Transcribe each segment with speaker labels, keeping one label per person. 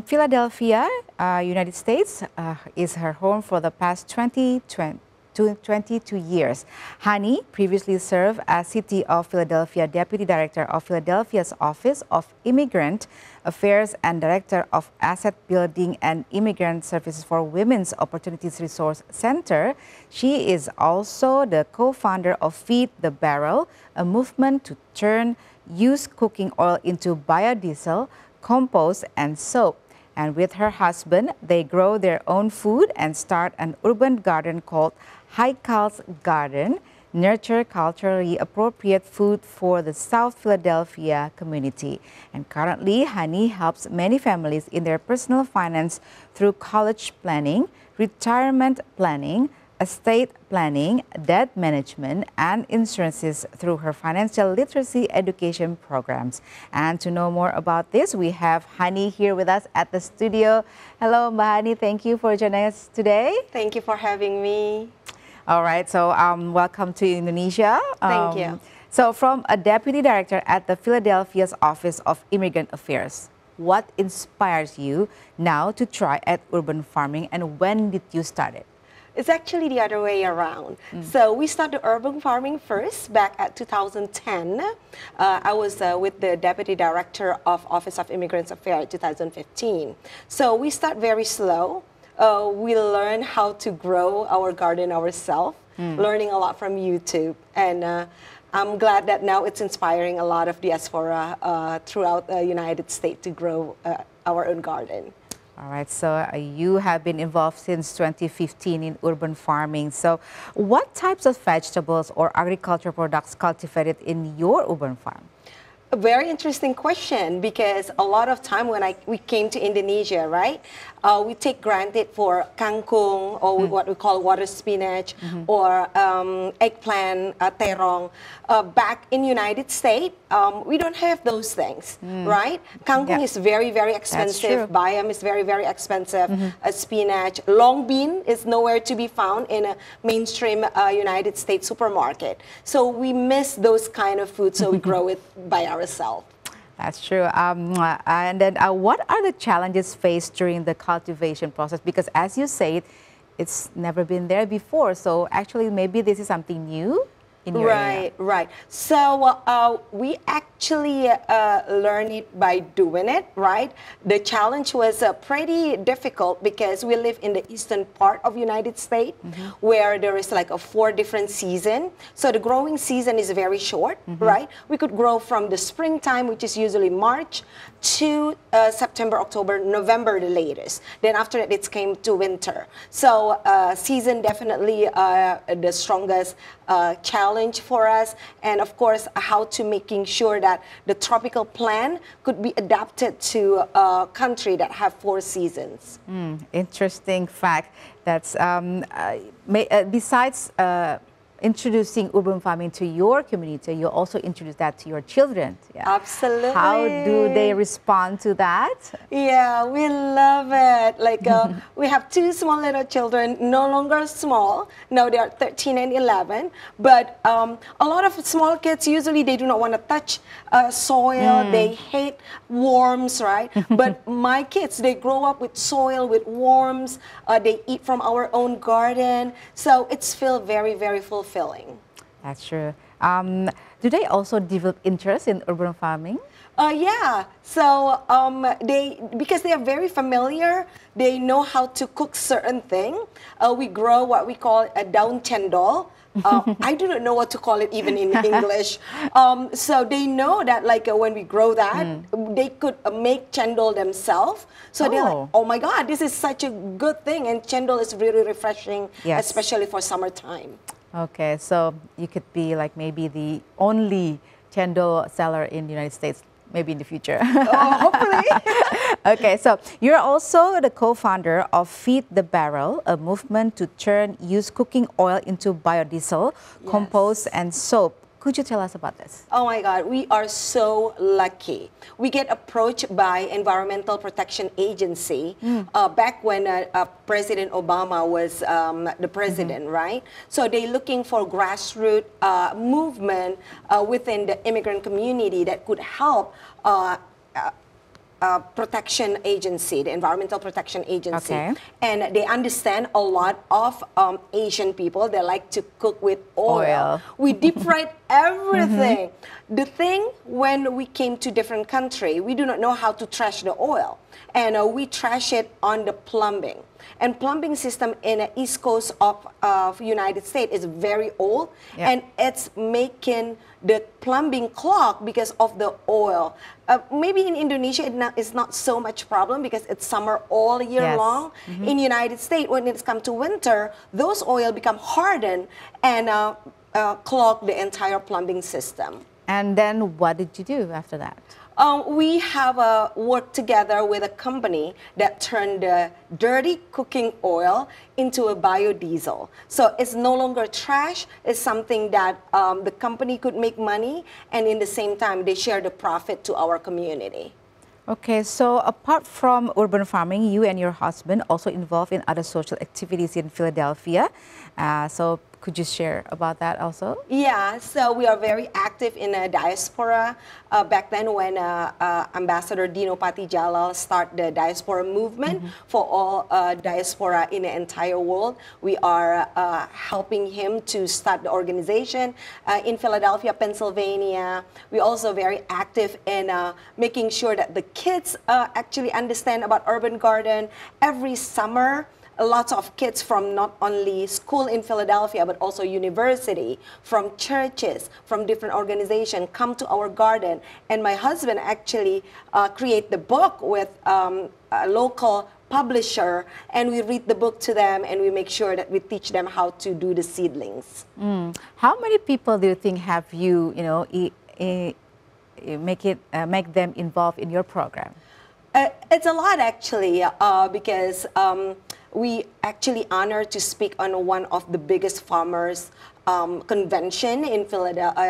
Speaker 1: Philadelphia, United States, is her home for the past 22 years. Hani previously served as City of Philadelphia Deputy Director of Philadelphia's Office of Immigrant Affairs and Director of Asset Building and Immigrant Services for Women's Opportunities Resource Center. She is also the co-founder of Feed the Barrel, a movement to turn used cooking oil into biodiesel, compost, and soap. And with her husband, they grow their own food and start an urban garden called Heikal's Garden, nurture culturally appropriate food for the South Philadelphia community. And currently, Hani helps many families in their personal finance through college planning, retirement planning, estate planning, debt management, and insurances through her financial literacy education programs. And to know more about this, we have Hani here with us at the studio. Hello, Mbak Hani. Thank you for joining us today.
Speaker 2: Thank you for having me.
Speaker 1: All right, so welcome to Indonesia.
Speaker 2: Thank you.
Speaker 1: So from a deputy director at the Philadelphia's Office of Immigrant Affairs, what inspires you now to try at urban farming, and when did you start it?
Speaker 2: It's actually the other way around. So we started urban farming first back at 2010. I was with the Deputy Director of Office of Immigrant Affairs 2015. So we start very slow. We learn how to grow our garden ourselves, learning a lot from YouTube. And I'm glad that now it's inspiring a lot of diaspora throughout the United States to grow our own garden.
Speaker 1: All right, so you have been involved since 2015 in urban farming. So what types of vegetables or agricultural products cultivated in your urban farm?
Speaker 2: A very interesting question, because a lot of time when we came to Indonesia, right, we take granted for kangkung, or what we call water spinach, or eggplant, terong. Back in United States, we don't have those things, right? Kangkung is very, very expensive. Bayam is very, very expensive. Spinach, long bean is nowhere to be found in a mainstream United States supermarket. So we miss those kind of food, so we grow it by ourselves.
Speaker 1: That's true. And then what are the challenges faced during the cultivation process? Because as you say, it's never been there before. So actually, maybe this is something new in your area.
Speaker 2: Right. So we actually learn it by doing it, right? The challenge was pretty difficult because we live in the eastern part of United States, where there is like 4 different seasons. So the growing season is very short, right? We could grow from the springtime, which is usually March, to September, October, November the latest. Then after that, it came to winter. So season definitely the strongest challenge for us, and of course how to making sure that the tropical plant could be adapted to a country that have 4 seasons.
Speaker 1: Interesting fact. That's besides introducing urban farming to your community, you also introduce that to your children.
Speaker 2: Yeah. Absolutely.
Speaker 1: How do they respond to that?
Speaker 2: Yeah, we love it. Like we have 2 small little children, no longer small. Now they are 13 and 11. But a lot of small kids, usually they do not want to touch soil. They hate worms, right? But my kids, they grow up with soil, with worms. They eat from our own garden. So it's feel very, very fulfilling.
Speaker 1: That's true. Do they also develop interest in urban farming?
Speaker 2: Yeah. So because they are very familiar, they know how to cook certain thing. We grow what we call a daun cendol. I do not know what to call it even in English. So they know that like when we grow that, they could make cendol themselves. So they're like, oh my God, this is such a good thing. And cendol is really refreshing, especially for summertime.
Speaker 1: Okay, so you could be like maybe the only cendol seller in the United States, maybe in the future.
Speaker 2: Hopefully.
Speaker 1: Okay, so you're also the co-founder of Feed the Barrel, a movement to turn used cooking oil into biodiesel, compost, and soap. Could you tell us about this?
Speaker 2: Oh my God, we are so lucky. We get approached by Environmental Protection Agency back when President Obama was the president, right? So they're looking for grassroots movement within the immigrant community that could help protection agency, the environmental protection agency,
Speaker 1: Okay.
Speaker 2: and they understand a lot of Asian people. They like to cook with oil. We deep fried everything. The thing, when we came to different country, we do not know how to trash the oil, and we trash it on the plumbing. And plumbing system in the east coast of United States is very old, and it's making the plumbing clog because of the oil. Maybe in Indonesia it's not so much problem because it's summer all year long. In United States, when it's come to winter, those oil become hardened and clog the entire plumbing system.
Speaker 1: And then what did you do after that?
Speaker 2: We have worked together with a company that turned the dirty cooking oil into a biodiesel. So it's no longer trash. It's something that the company could make money, and in the same time, they share the profit to our community.
Speaker 1: Okay, so apart from urban farming, you and your husband also involved in other social activities in Philadelphia. So could you share about that also?
Speaker 2: Yeah, so we are very active in a diaspora. Back then when Ambassador Dino Patijalal started the diaspora movement for all diaspora in the entire world, we are helping him to start the organization in Philadelphia, Pennsylvania. We're also very active in making sure that the kids actually understand about urban garden. Every summer, lots of kids from not only school in Philadelphia, but also university, from churches, from different organizations come to our garden. And my husband actually create the book with a local publisher, and we read the book to them, and we make sure that we teach them how to do the seedlings.
Speaker 1: How many people do you think have you, make them involved in your program?
Speaker 2: It's a lot actually, because we actually honored to speak on one of the biggest farmers convention in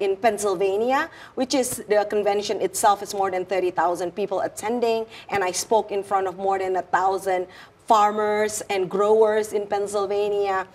Speaker 2: in Pennsylvania, which is the convention itself is more than 30,000 people attending, and I spoke in front of more than 1,000 farmers and growers in Pennsylvania.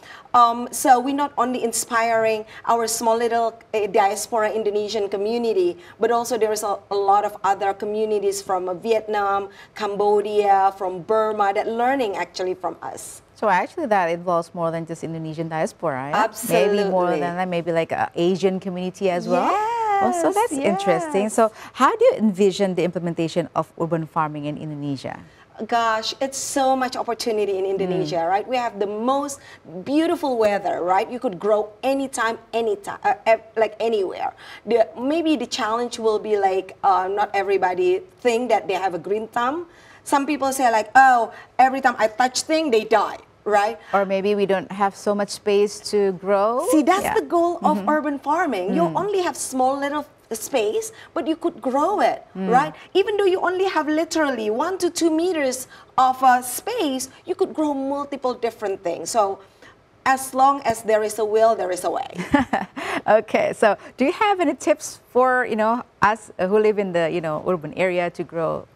Speaker 2: So we're not only inspiring our small little diaspora Indonesian community, but also there's a lot of other communities from Vietnam, Cambodia, from Burma that learning actually from us.
Speaker 1: So actually that involves more than just Indonesian diaspora, right?
Speaker 2: Absolutely.
Speaker 1: Maybe more than that, maybe like an Asian community as well?
Speaker 2: Yes,
Speaker 1: so that's interesting. So how do you envision the implementation of urban farming in Indonesia?
Speaker 2: Gosh, it's so much opportunity in Indonesia, right? We have the most beautiful weather, right? You could grow anytime, like anywhere. Maybe the challenge will be like, not everybody think that they have a green thumb. Some people say like, oh, every time I touch thing, they die, right?
Speaker 1: Or maybe we don't have so much space to grow.
Speaker 2: See, that's the goal of urban farming. You only have small little space, but you could grow it, right? Even though you only have literally 1 to 2 meters of space, you could grow multiple different things. So as long as there is a will, there is a way.
Speaker 1: Okay, so do you have any tips for, us who live in the, urban area to grow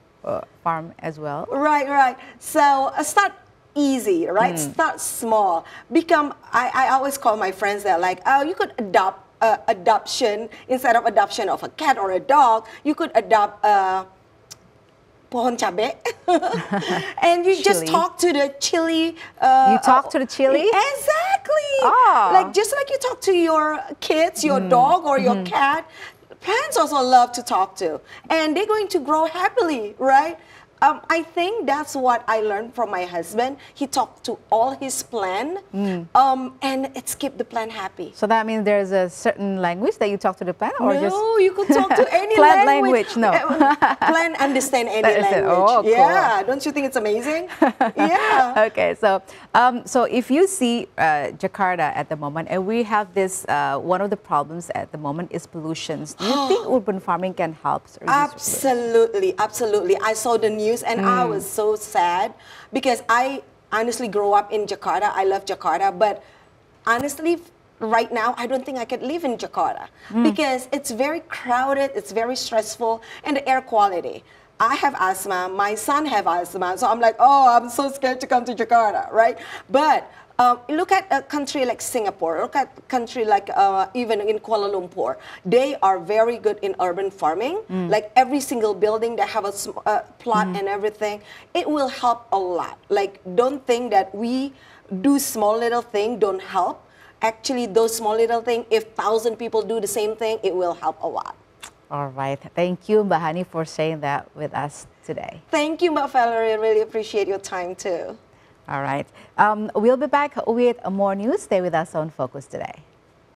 Speaker 1: farm as well?
Speaker 2: Right. So start easy, right? Start small. I always call my friends that like, oh, you could adopt adoption, instead of adoption of a cat or a dog, you could adopt pohon cabe. And you just talk to the chili.
Speaker 1: You talk to the chili?
Speaker 2: Exactly.
Speaker 1: Oh.
Speaker 2: Like just like you talk to your kids, your dog or your cat, plants also love to talk to. And they're going to grow happily, right? I think that's what I learned from my husband. He talked to all his plant, and it's keep the plant happy.
Speaker 1: So that means there's a certain language that you talk to the plant, or just
Speaker 2: you could talk to any
Speaker 1: plant
Speaker 2: language.
Speaker 1: No,
Speaker 2: plant understand any language.
Speaker 1: Oh, cool.
Speaker 2: Yeah, don't you think it's amazing? Yeah.
Speaker 1: Okay, so so if you see Jakarta at the moment, and we have this one of the problems at the moment is pollution. Do you think urban farming can help?
Speaker 2: Absolutely. I saw the news and I was so sad because I honestly grew up in Jakarta. I love Jakarta, but honestly, right now, I don't think I could live in Jakarta because it's very crowded, it's very stressful, and the air quality. I have asthma, my son have asthma, so I'm like, oh, I'm so scared to come to Jakarta, right? But Look at a country like Singapore. Look at a country like even in Kuala Lumpur. They are very good in urban farming. Like every single building, they have a plot and everything. It will help a lot. Like don't think that we do small little thing don't help. Actually, those small little things, if 1,000 people do the same thing, it will help a lot.
Speaker 1: All right. Thank you, Mbak Hani, for sharing that with us today.
Speaker 2: Thank you, Mbak Valerie. I really appreciate your time, too.
Speaker 1: All right. We'll be back with more news. Stay with us on Focus Today.